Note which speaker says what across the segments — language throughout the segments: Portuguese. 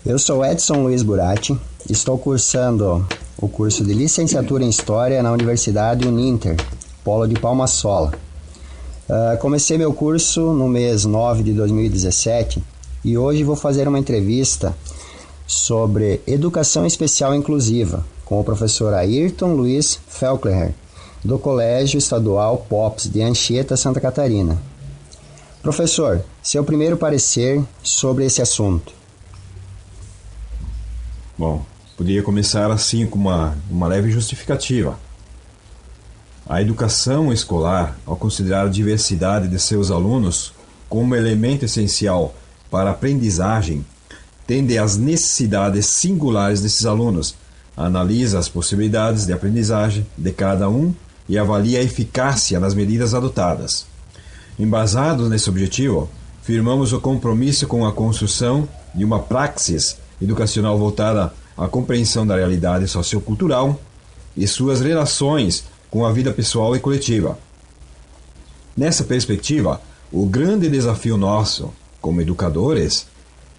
Speaker 1: Eu sou Edson Luiz Burati, estou cursando o curso de Licenciatura em História na Universidade Uninter, Polo de Palma Sola. Comecei meu curso no mês 9 de 2017 e hoje vou fazer uma entrevista sobre Educação Especial Inclusiva com o professor Ayrton Luiz Felkler, do Colégio Estadual POPs de Anchieta, Santa Catarina. Professor, seu primeiro parecer sobre esse assunto.
Speaker 2: Bom, poderia começar assim com uma leve justificativa. A educação escolar, ao considerar a diversidade de seus alunos como elemento essencial para a aprendizagem, tende às necessidades singulares desses alunos, analisa as possibilidades de aprendizagem de cada um e avalia a eficácia nas medidas adotadas. Embasados nesse objetivo, firmamos o compromisso com a construção de uma praxis educacional voltada à compreensão da realidade sociocultural e suas relações com a vida pessoal e coletiva. Nessa perspectiva, o grande desafio nosso, como educadores,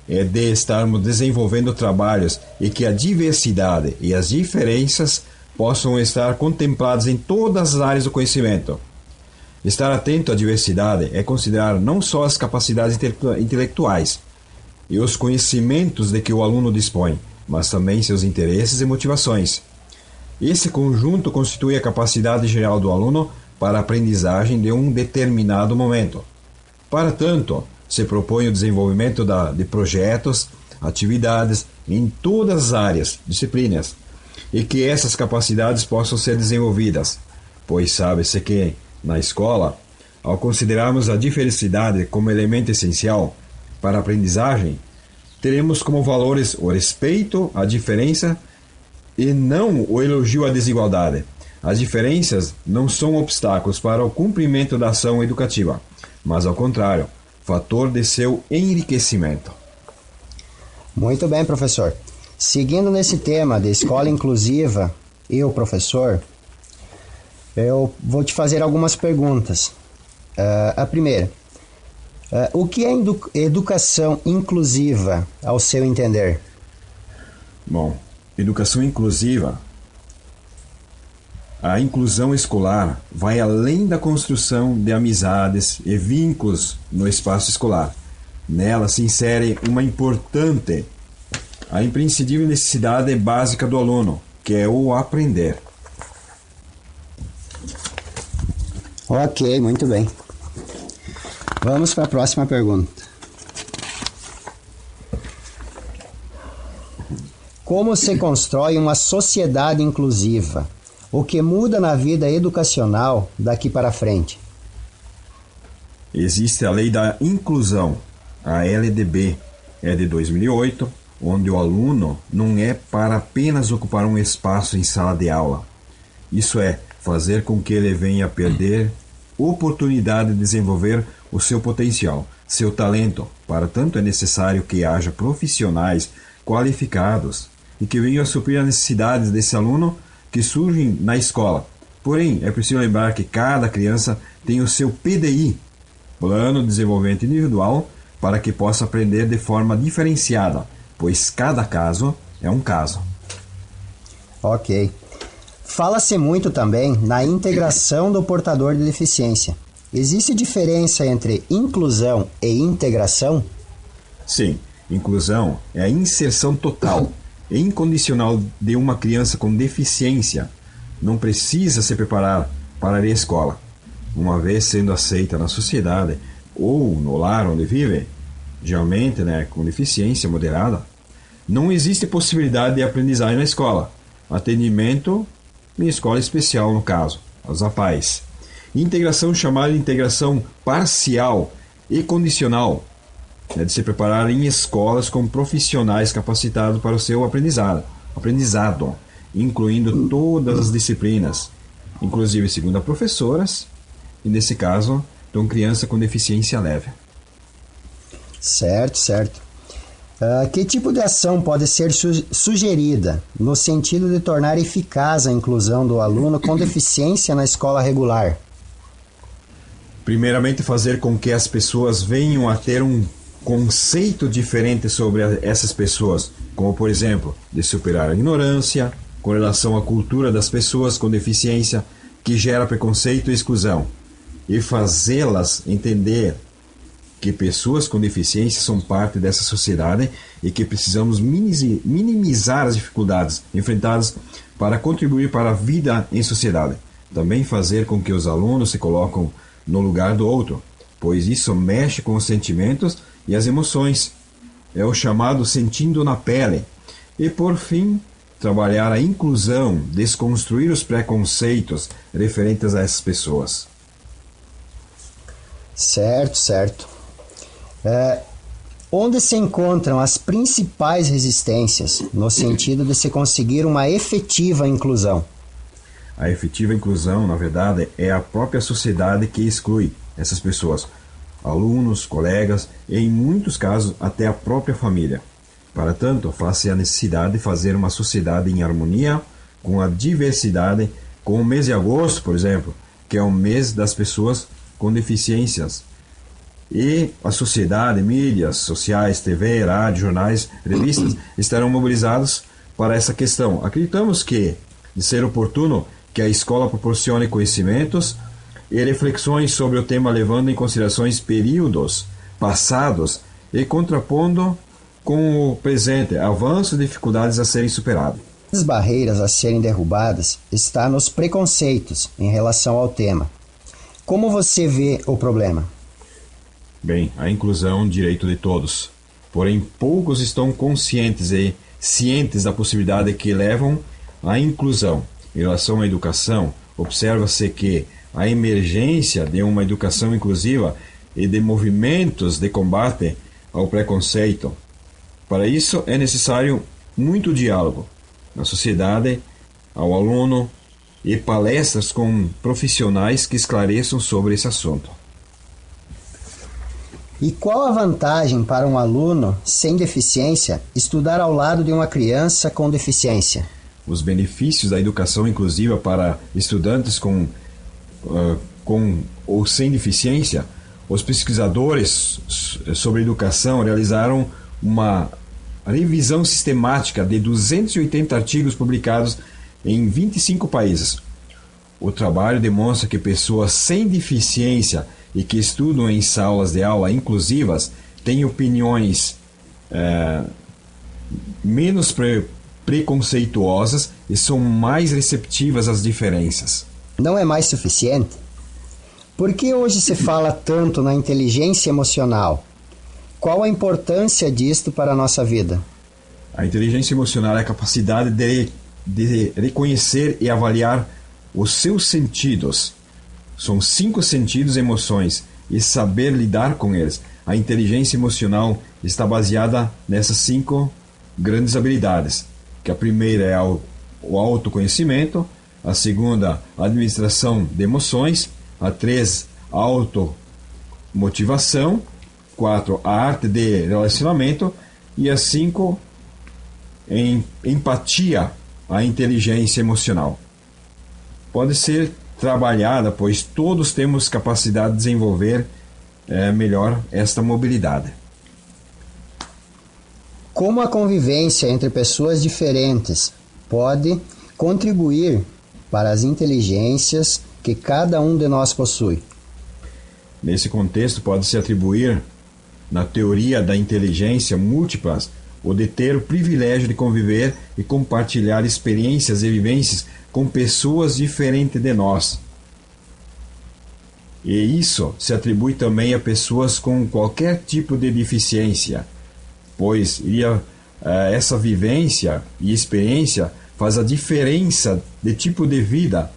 Speaker 2: é de estarmos desenvolvendo trabalhos e que a diversidade e as diferenças possam estar contempladas em todas as áreas do conhecimento. Estar atento à diversidade é considerar não só as capacidades intelectuais e os conhecimentos de que o aluno dispõe, mas também seus interesses e motivações. Esse conjunto constitui a capacidade geral do aluno para a aprendizagem de um determinado momento. Para tanto, se propõe o desenvolvimento de projetos, atividades em todas as áreas, disciplinas, e que essas capacidades possam ser desenvolvidas, pois sabe-se que, na escola, ao considerarmos a diversidade como elemento essencial para a aprendizagem, teremos como valores o respeito à diferença e não o elogio à desigualdade. As diferenças não são obstáculos para o cumprimento da ação educativa, mas, ao contrário, fator de seu enriquecimento.
Speaker 1: Muito bem, professor. Seguindo nesse tema de escola inclusiva e o professor, eu vou te fazer algumas perguntas. A primeira, o que é educação inclusiva, ao seu entender?
Speaker 2: Bom, educação inclusiva, a inclusão escolar vai além da construção de amizades e vínculos no espaço escolar. Nela se insere a imprescindível necessidade básica do aluno, que é o aprender.
Speaker 1: Ok, muito bem. Vamos para a próxima pergunta. Como se constrói uma sociedade inclusiva? O que muda na vida educacional daqui para frente?
Speaker 2: Existe a Lei da Inclusão, a LDB, é de 2008, onde o aluno não é para apenas ocupar um espaço em sala de aula. Isso é, fazer com que ele venha a perder oportunidade de desenvolver o seu potencial, seu talento. Para tanto, é necessário que haja profissionais qualificados e que venham a suprir as necessidades desse aluno que surgem na escola. Porém, é preciso lembrar que cada criança tem o seu PDI, Plano de Desenvolvimento Individual, para que possa aprender de forma diferenciada, pois cada caso é um caso.
Speaker 1: Ok. Fala-se muito também na integração do portador de deficiência. Existe diferença entre inclusão e integração?
Speaker 2: Sim, inclusão é a inserção total e incondicional de uma criança com deficiência. Não precisa se preparar para ir à escola. Uma vez sendo aceita na sociedade ou no lar onde vive, geralmente com deficiência moderada, não existe possibilidade de aprendizagem na escola. Atendimento em escola especial, no caso, os APAES. Integração chamada de integração parcial e condicional, é de se preparar em escolas com profissionais capacitados para o seu aprendizado, incluindo todas as disciplinas, inclusive segundo as professoras, e nesse caso, então, criança com deficiência leve.
Speaker 1: Certo. Que tipo de ação pode ser sugerida no sentido de tornar eficaz a inclusão do aluno com deficiência na escola regular?
Speaker 2: Primeiramente, fazer com que as pessoas venham a ter um conceito diferente sobre essas pessoas, como por exemplo, de superar a ignorância com relação à cultura das pessoas com deficiência que gera preconceito e exclusão, e fazê-las entender que pessoas com deficiência são parte dessa sociedade e que precisamos minimizar as dificuldades enfrentadas para contribuir para a vida em sociedade. Também fazer com que os alunos se colocam no lugar do outro, pois isso mexe com os sentimentos e as emoções. É o chamado sentindo na pele. E por fim, trabalhar a inclusão, desconstruir os preconceitos referentes a essas pessoas.
Speaker 1: Certo. Onde se encontram as principais resistências no sentido de se conseguir uma efetiva inclusão?
Speaker 2: A efetiva inclusão, na verdade, é a própria sociedade que exclui essas pessoas, alunos, colegas e, em muitos casos, até a própria família. Para tanto, faz-se a necessidade de fazer uma sociedade em harmonia com a diversidade, com o mês de agosto, por exemplo, que é o mês das pessoas com deficiências. E a sociedade, mídias sociais, TV, rádio, jornais, revistas estarão mobilizados para essa questão. Acreditamos que, de ser oportuno, que a escola proporcione conhecimentos e reflexões sobre o tema, levando em considerações períodos passados e contrapondo com o presente, avanços e dificuldades a serem superados.
Speaker 1: As barreiras a serem derrubadas estão nos preconceitos em relação ao tema. Como você vê o problema?
Speaker 2: Bem, a inclusão é um direito de todos, porém poucos estão conscientes e cientes da possibilidade que levam à inclusão. Em relação à educação, observa-se que a emergência de uma educação inclusiva e de movimentos de combate ao preconceito. Para isso é necessário muito diálogo na sociedade, ao aluno e palestras com profissionais que esclareçam sobre esse assunto.
Speaker 1: E qual a vantagem para um aluno sem deficiência estudar ao lado de uma criança com deficiência?
Speaker 2: Os benefícios da educação inclusiva para estudantes com ou sem deficiência, os pesquisadores sobre educação realizaram uma revisão sistemática de 280 artigos publicados em 25 países. O trabalho demonstra que pessoas sem deficiência e que estudam em salas de aula inclusivas têm opiniões menos preconceituosas e são mais receptivas às diferenças.
Speaker 1: Não é mais suficiente? Por que hoje se fala tanto na inteligência emocional? Qual a importância disto para a nossa vida?
Speaker 2: A inteligência emocional é a capacidade de reconhecer e avaliar os seus sentidos. São 5 sentidos e emoções e saber lidar com eles. A inteligência emocional está baseada nessas 5 grandes habilidades, que a primeira é o autoconhecimento, a segunda, a administração de emoções, a 3, a automotivação, 4, a arte de relacionamento e a 5, empatia, a inteligência emocional. Pode ser trabalhada, pois todos temos capacidade de desenvolver melhor esta mobilidade.
Speaker 1: Como a convivência entre pessoas diferentes pode contribuir para as inteligências que cada um de nós possui?
Speaker 2: Nesse contexto, pode-se atribuir, na teoria da inteligência múltiplas, o de ter o privilégio de conviver e compartilhar experiências e vivências com pessoas diferentes de nós. E isso se atribui também a pessoas com qualquer tipo de deficiência, pois essa vivência e experiência faz a diferença de tipo de vida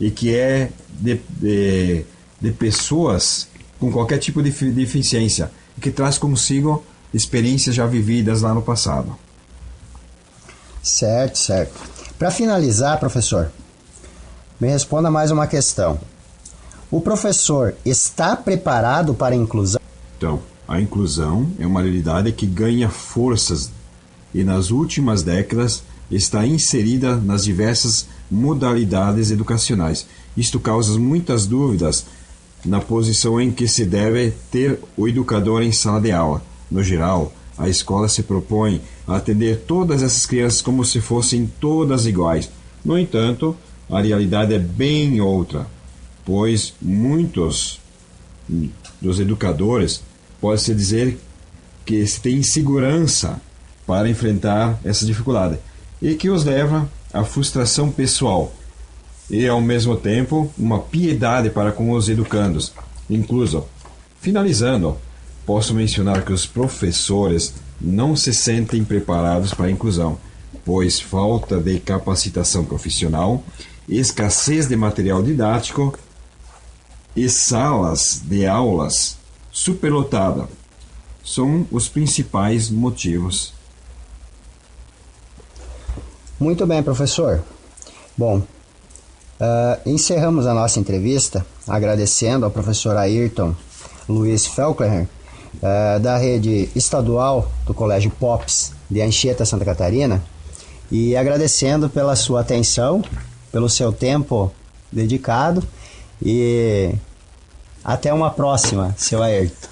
Speaker 2: e que é de pessoas com qualquer tipo de deficiência, que traz consigo experiências já vividas lá no passado.
Speaker 1: Certo. Para finalizar, professor, me responda mais uma questão. O professor está preparado para a inclusão?
Speaker 2: Então, a inclusão é uma realidade que ganha forças e nas últimas décadas está inserida nas diversas modalidades educacionais. Isto causa muitas dúvidas na posição em que se deve ter o educador em sala de aula. No geral, a escola se propõe a atender todas essas crianças como se fossem todas iguais. No entanto, a realidade é bem outra, pois muitos dos educadores pode-se dizer que têm insegurança para enfrentar essa dificuldade e que os leva à frustração pessoal e, ao mesmo tempo, uma piedade para com os educandos. Incluso, finalizando, posso mencionar que os professores não se sentem preparados para a inclusão, pois falta de capacitação profissional, escassez de material didático e salas de aulas superlotadas são os principais motivos.
Speaker 1: Muito bem, professor. Bom, encerramos a nossa entrevista agradecendo ao professor Ayrton Luiz Felkler, da rede estadual do Colégio POPs de Anchieta, Santa Catarina, e agradecendo pela sua atenção, pelo seu tempo dedicado, e até uma próxima, seu Ayrton.